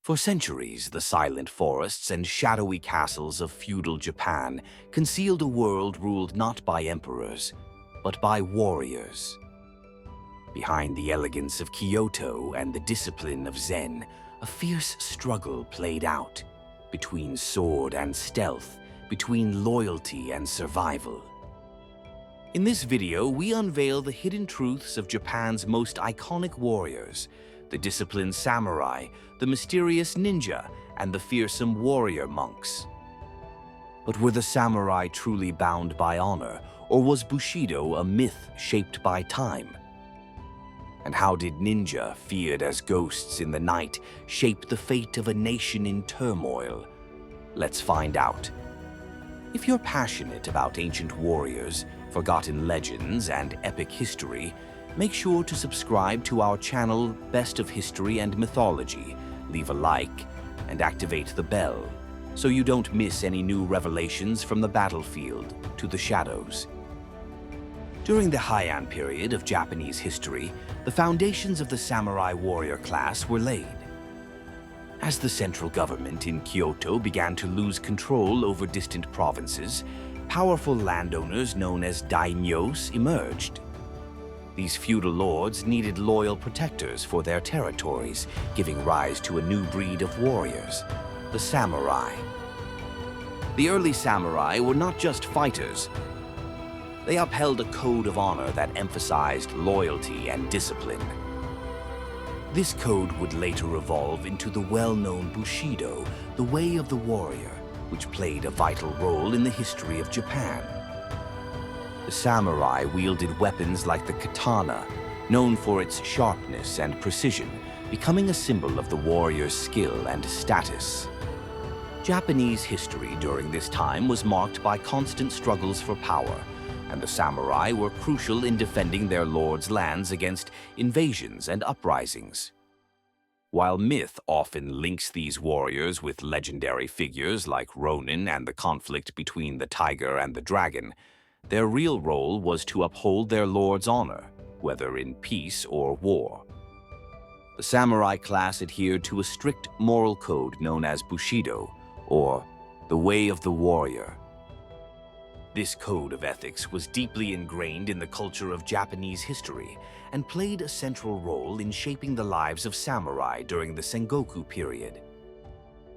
For centuries, the silent forests and shadowy castles of feudal Japan concealed a world ruled not by emperors, but by warriors. Behind the elegance of Kyoto and the discipline of Zen, a fierce struggle played out between sword and stealth, between loyalty and survival. In this video, we unveil the hidden truths of Japan's most iconic warriors, the disciplined samurai, the mysterious ninja, and the fearsome warrior monks. But were the samurai truly bound by honor, or was Bushido a myth shaped by time? And how did ninja, feared as ghosts in the night, shape the fate of a nation in turmoil? Let's find out. If you're passionate about ancient warriors, forgotten legends, and epic history, make sure to subscribe to our channel Best of History and Mythology, leave a like, and activate the bell so you don't miss any new revelations from the battlefield to the shadows. During the Heian period of Japanese history, the foundations of the samurai warrior class were laid. As the central government in Kyoto began to lose control over distant provinces, powerful landowners known as daimyos emerged. These feudal lords needed loyal protectors for their territories, giving rise to a new breed of warriors, the samurai. The early samurai were not just fighters. They upheld a code of honor that emphasized loyalty and discipline. This code would later evolve into the well-known Bushido, the way of the warrior, which played a vital role in the history of Japan. The samurai wielded weapons like the katana, known for its sharpness and precision, becoming a symbol of the warrior's skill and status. Japanese history during this time was marked by constant struggles for power, and the samurai were crucial in defending their lord's lands against invasions and uprisings. While myth often links these warriors with legendary figures like Ronin and the conflict between the tiger and the dragon, their real role was to uphold their lord's honor, whether in peace or war. The samurai class adhered to a strict moral code known as Bushido, or the way of the warrior. This code of ethics was deeply ingrained in the culture of Japanese history and played a central role in shaping the lives of samurai during the Sengoku period.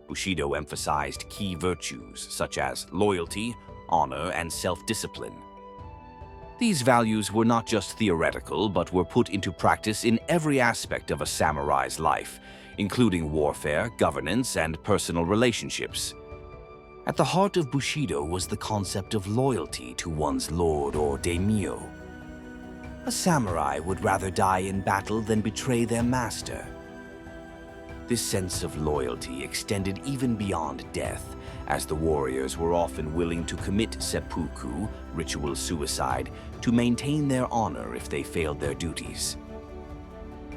Bushido emphasized key virtues such as loyalty, honor, and self-discipline. These values were not just theoretical, but were put into practice in every aspect of a samurai's life, including warfare, governance, and personal relationships. At the heart of Bushido was the concept of loyalty to one's lord or daimyo. A samurai would rather die in battle than betray their master. This sense of loyalty extended even beyond death, as the warriors were often willing to commit seppuku, ritual suicide, to maintain their honor if they failed their duties.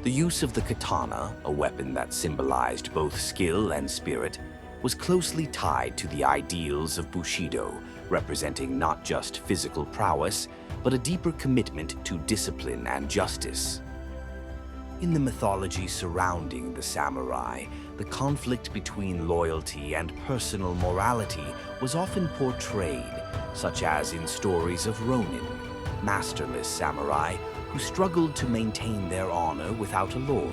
The use of the katana, a weapon that symbolized both skill and spirit, was closely tied to the ideals of Bushido, representing not just physical prowess, but a deeper commitment to discipline and justice. In the mythology surrounding the samurai, the conflict between loyalty and personal morality was often portrayed, such as in stories of Ronin, masterless samurai who struggled to maintain their honor without a lord.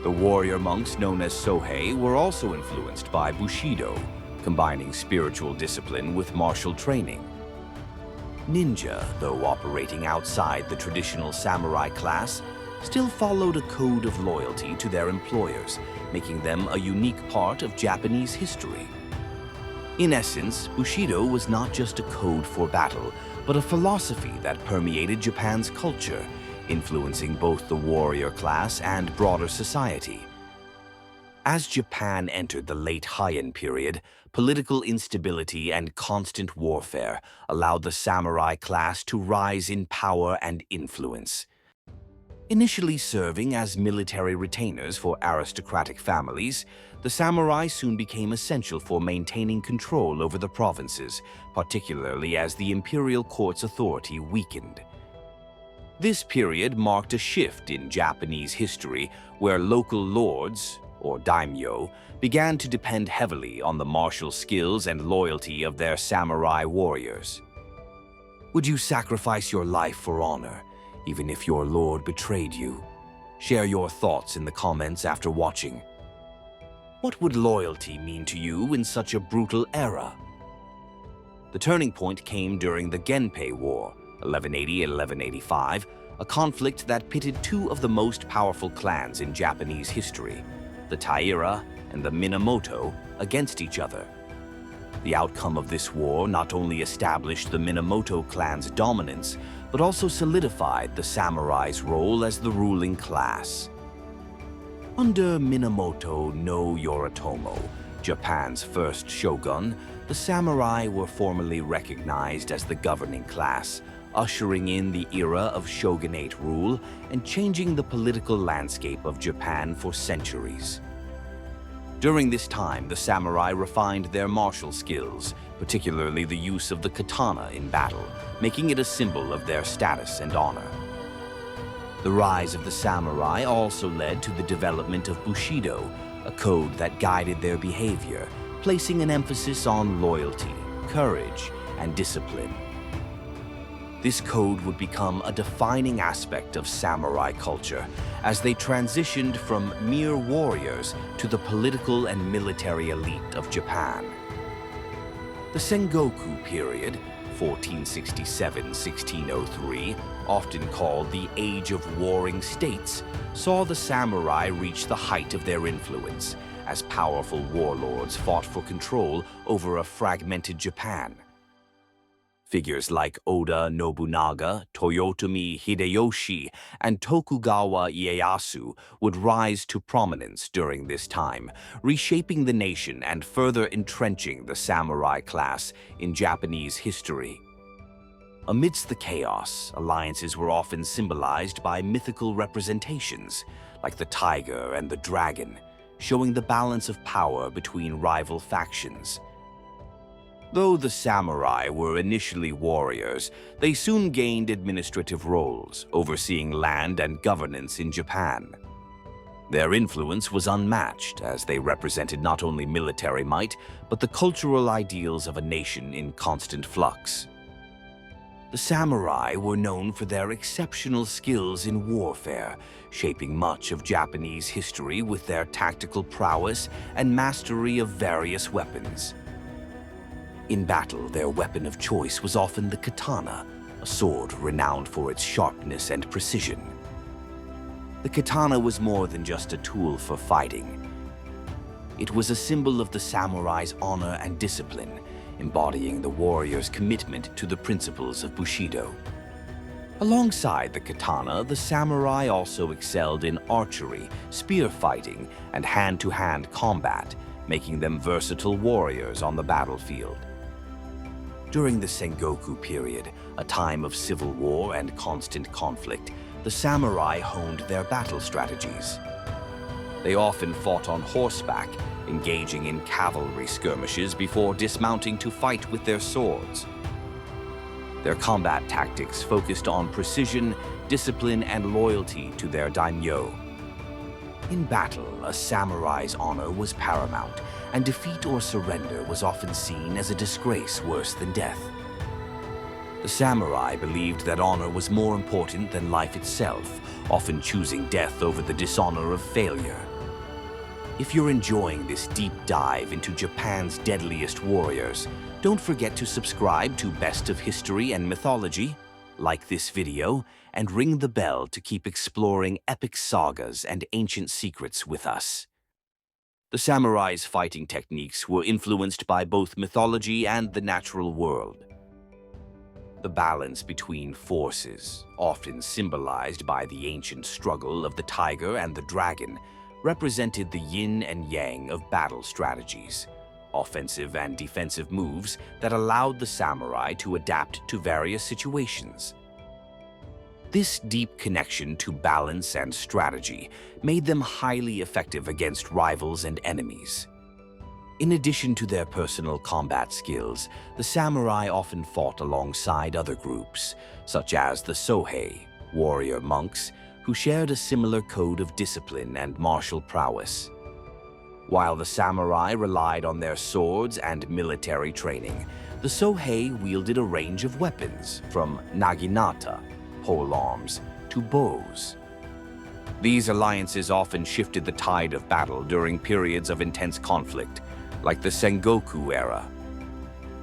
The warrior monks known as sohei were also influenced by Bushido, combining spiritual discipline with martial training. Ninja, though operating outside the traditional samurai class, still followed a code of loyalty to their employers, making them a unique part of Japanese history. In essence, Bushido was not just a code for battle, but a philosophy that permeated Japan's culture, influencing both the warrior class and broader society. As Japan entered the late Heian period, political instability and constant warfare allowed the samurai class to rise in power and influence. Initially serving as military retainers for aristocratic families, the samurai soon became essential for maintaining control over the provinces, particularly as the imperial court's authority weakened. This period marked a shift in Japanese history where local lords, or daimyo, began to depend heavily on the martial skills and loyalty of their samurai warriors. Would you sacrifice your life for honor, even if your lord betrayed you? Share your thoughts in the comments after watching. What would loyalty mean to you in such a brutal era? The turning point came during the Genpei War, 1180-1185, a conflict that pitted two of the most powerful clans in Japanese history, the Taira and the Minamoto, against each other. The outcome of this war not only established the Minamoto clan's dominance, but also solidified the samurai's role as the ruling class. Under Minamoto no Yoritomo, Japan's first shogun, the samurai were formally recognized as the governing class, ushering in the era of shogunate rule and changing the political landscape of Japan for centuries. During this time, the samurai refined their martial skills, particularly the use of the katana in battle, making it a symbol of their status and honor. The rise of the samurai also led to the development of Bushido, a code that guided their behavior, placing an emphasis on loyalty, courage, and discipline. This code would become a defining aspect of samurai culture as they transitioned from mere warriors to the political and military elite of Japan. The Sengoku period, 1467-1603, often called the Age of Warring States, saw the samurai reach the height of their influence as powerful warlords fought for control over a fragmented Japan. Figures like Oda Nobunaga, Toyotomi Hideyoshi, and Tokugawa Ieyasu would rise to prominence during this time, reshaping the nation and further entrenching the samurai class in Japanese history. Amidst the chaos, alliances were often symbolized by mythical representations, like the tiger and the dragon, showing the balance of power between rival factions. Though the samurai were initially warriors, they soon gained administrative roles, overseeing land and governance in Japan. Their influence was unmatched, as they represented not only military might, but the cultural ideals of a nation in constant flux. The samurai were known for their exceptional skills in warfare, shaping much of Japanese history with their tactical prowess and mastery of various weapons. In battle, their weapon of choice was often the katana, a sword renowned for its sharpness and precision. The katana was more than just a tool for fighting. It was a symbol of the samurai's honor and discipline, embodying the warrior's commitment to the principles of Bushido. Alongside the katana, the samurai also excelled in archery, spear fighting, and hand-to-hand combat, making them versatile warriors on the battlefield. During the Sengoku period, a time of civil war and constant conflict, the samurai honed their battle strategies. They often fought on horseback, engaging in cavalry skirmishes before dismounting to fight with their swords. Their combat tactics focused on precision, discipline, and loyalty to their daimyo. In battle, a samurai's honor was paramount, and defeat or surrender was often seen as a disgrace worse than death. The samurai believed that honor was more important than life itself, often choosing death over the dishonor of failure. If you're enjoying this deep dive into Japan's deadliest warriors, don't forget to subscribe to Best of History and Mythology, like this video, and ring the bell to keep exploring epic sagas and ancient secrets with us. The samurai's fighting techniques were influenced by both mythology and the natural world. The balance between forces, often symbolized by the ancient struggle of the tiger and the dragon, represented the yin and yang of battle strategies, offensive and defensive moves that allowed the samurai to adapt to various situations. This deep connection to balance and strategy made them highly effective against rivals and enemies. In addition to their personal combat skills, the samurai often fought alongside other groups, such as the sohei, warrior monks, who shared a similar code of discipline and martial prowess. While the samurai relied on their swords and military training, the sohei wielded a range of weapons, from naginata, polearms, to bows. These alliances often shifted the tide of battle during periods of intense conflict, like the Sengoku era.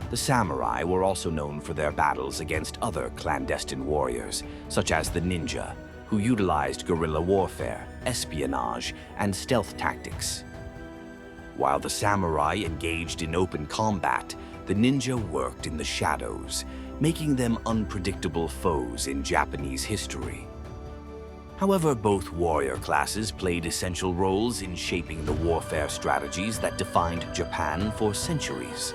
The samurai were also known for their battles against other clandestine warriors, such as the ninja, who utilized guerrilla warfare, espionage, and stealth tactics. While the samurai engaged in open combat, the ninja worked in the shadows, making them unpredictable foes in Japanese history. However, both warrior classes played essential roles in shaping the warfare strategies that defined Japan for centuries.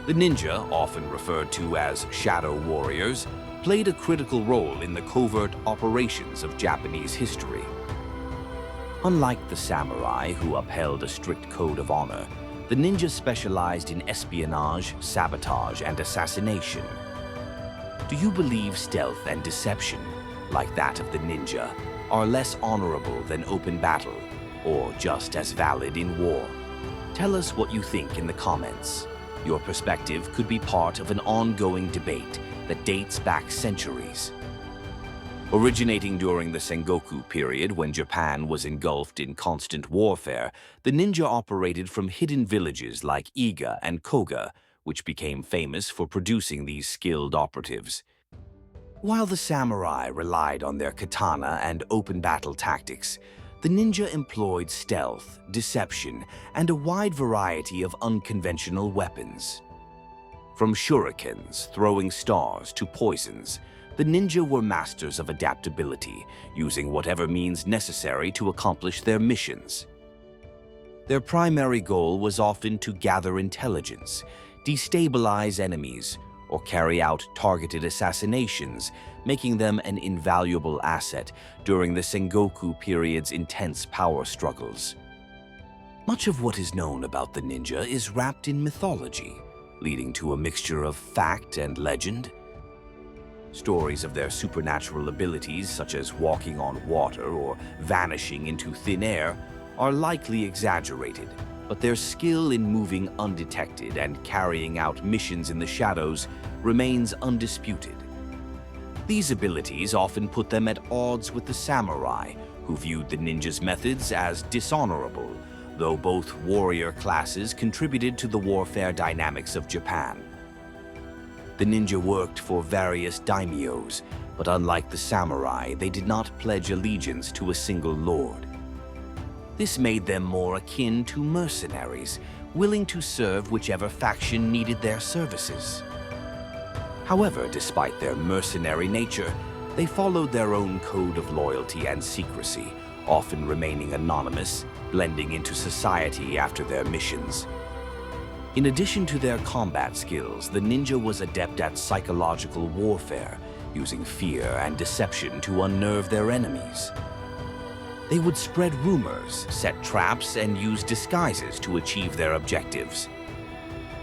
The ninja, often referred to as shadow warriors, played a critical role in the covert operations of Japanese history. Unlike the samurai, who upheld a strict code of honor, the ninja specialized in espionage, sabotage, and assassination. Do you believe stealth and deception, like that of the ninja, are less honorable than open battle, or just as valid in war? Tell us what you think in the comments. Your perspective could be part of an ongoing debate that dates back centuries. Originating during the Sengoku period, when Japan was engulfed in constant warfare, the ninja operated from hidden villages like Iga and Koga, which became famous for producing these skilled operatives. While the samurai relied on their katana and open battle tactics, the ninja employed stealth, deception, and a wide variety of unconventional weapons. From shurikens, throwing stars, to poisons, the ninja were masters of adaptability, using whatever means necessary to accomplish their missions. Their primary goal was often to gather intelligence, destabilize enemies, or carry out targeted assassinations, making them an invaluable asset during the Sengoku period's intense power struggles. Much of what is known about the ninja is wrapped in mythology, leading to a mixture of fact and legend. Stories of their supernatural abilities, such as walking on water or vanishing into thin air, are likely exaggerated, but their skill in moving undetected and carrying out missions in the shadows remains undisputed. These abilities often put them at odds with the samurai, who viewed the ninja's methods as dishonorable, though both warrior classes contributed to the warfare dynamics of Japan. The ninja worked for various daimyos, but unlike the samurai, they did not pledge allegiance to a single lord. This made them more akin to mercenaries, willing to serve whichever faction needed their services. However, despite their mercenary nature, they followed their own code of loyalty and secrecy, often remaining anonymous, blending into society after their missions. In addition to their combat skills, the ninja was adept at psychological warfare, using fear and deception to unnerve their enemies. They would spread rumors, set traps, and use disguises to achieve their objectives.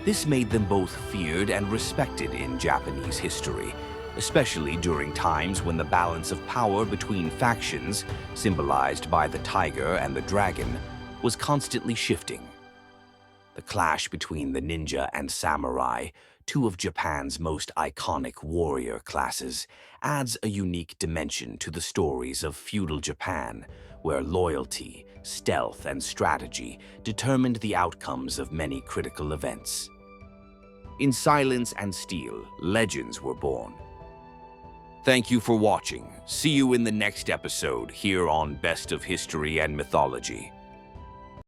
This made them both feared and respected in Japanese history, especially during times when the balance of power between factions, symbolized by the tiger and the dragon, was constantly shifting. The clash between the ninja and samurai, two of Japan's most iconic warrior classes, adds a unique dimension to the stories of feudal Japan, where loyalty, stealth, and strategy determined the outcomes of many critical events. In silence and steel, legends were born. Thank you for watching. See you in the next episode here on Best of History and Mythology.